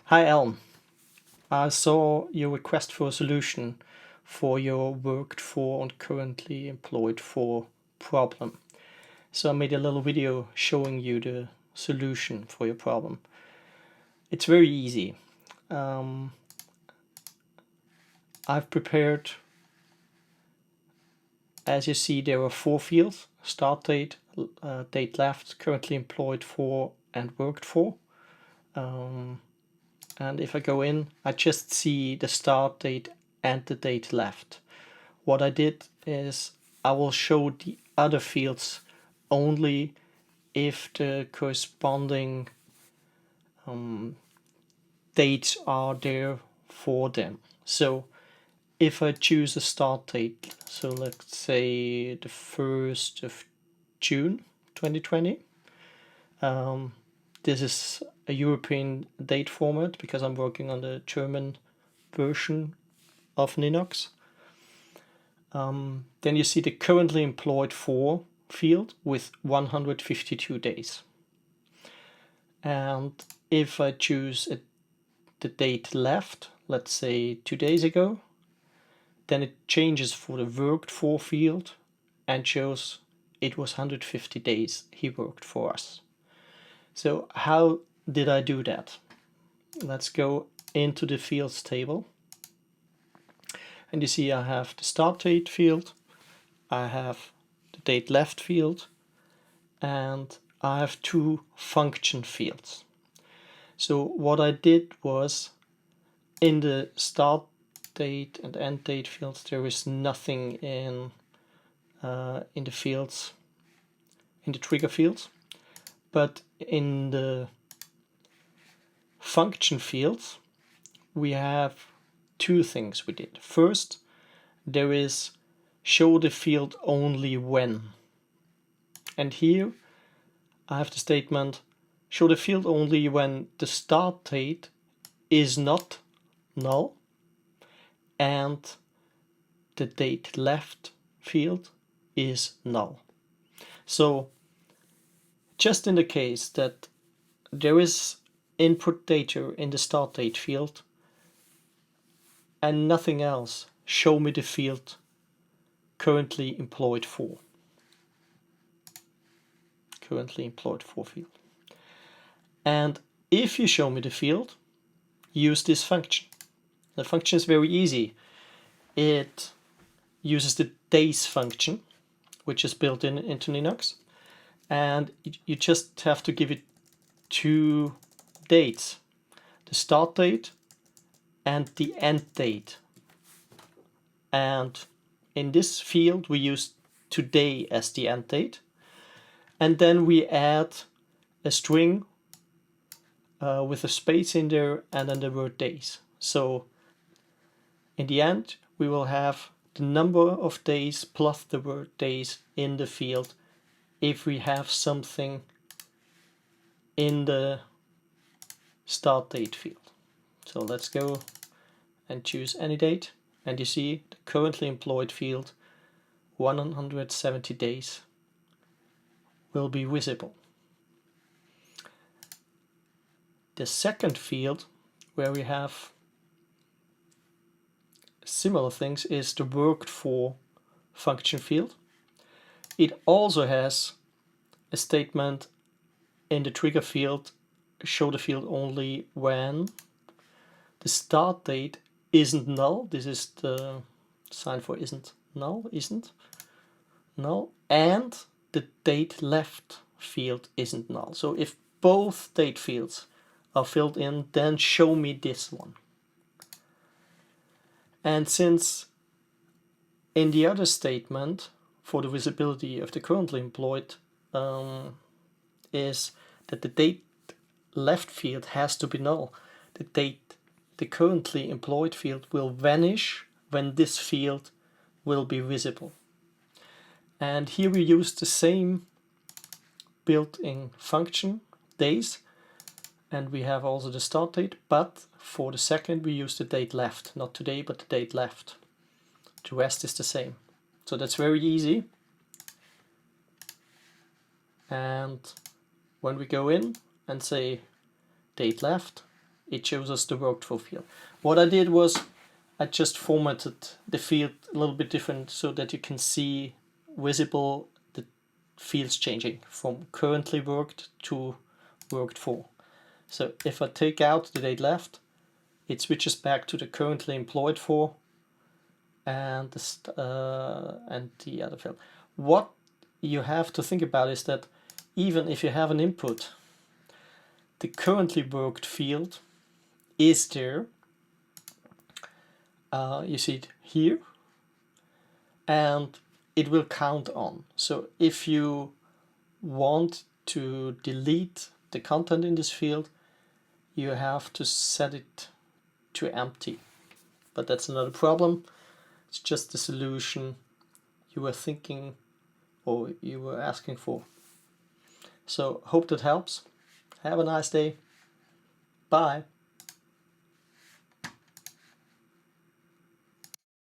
Hi Elm, I saw your request for a solution for your worked for and currently employed for problem. So I made a little video showing you the solution for your problem. It's very easy. I've prepared, as you see, there are 4 fields: start date, date left, currently employed for, and worked for. And if I go in, I just see the start date and the date left. What I did is I will show the other fields only if the corresponding dates are there for them. So if I choose a start date, so let's say the 1st of June 2020, this is a European date format because I'm working on the German version of Ninox. Then you see the currently employed for field with 152 days. And if I choose the date left, let's say 2 days ago, then it changes for the worked for field and shows it was 150 days he worked for us. So how did I do that? Let's go into the fields table. And you see I have the start date field, I have the date left field, and I have 2 function fields. So what I did was, in the start date and end date fields, there is nothing in the fields, in the trigger fields, but in the function fields we have 2 things we did. First, there is show the field only when, and here I have the statement show the field only when the start date is not null and the date left field is null. So just in the case that there is input data in the start date field and nothing else, show me the field currently employed for. Currently employed for field. And if you show me the field, use this function. The function is very easy. It uses the days function, which is built into Ninox, and you just have to give it 2 dates, the start date and the end date. And in this field we use today as the end date, and then we add a string with a space in there and then the word days. So in the end we will have the number of days plus the word days in the field if we have something in the start date field. So let's go and choose any date, and you see the currently employed field 170 days will be visible. The second field where we have similar things is the worked for function field. It also has a statement in the trigger field, show the field only when the start date isn't null. This is the sign for isn't null, and the date left field isn't null. So if both date fields are filled in, then show me this one. And since in the other statement for the visibility of the currently employed is that the date left field has to be null, the currently employed field will vanish when this field will be visible. And here we use the same built-in function, days, and we have also the start date, but for the second we use the date left, not today but the date left. The rest is the same. So that's very easy. And when we go in and say date left, it shows us the worked for field. What I did was I just formatted the field a little bit different so that you can see visible the fields changing from currently worked to worked for. So if I take out the date left, it switches back to the currently employed for and the other field. What you have to think about is that even if you have an input, the currently worked field is there. You see it here, and it will count on. So if you want to delete the content in this field, you have to set it to empty. But that's another problem. It's just the solution you were thinking or you were asking for. So hope that helps. Have a nice day. Bye.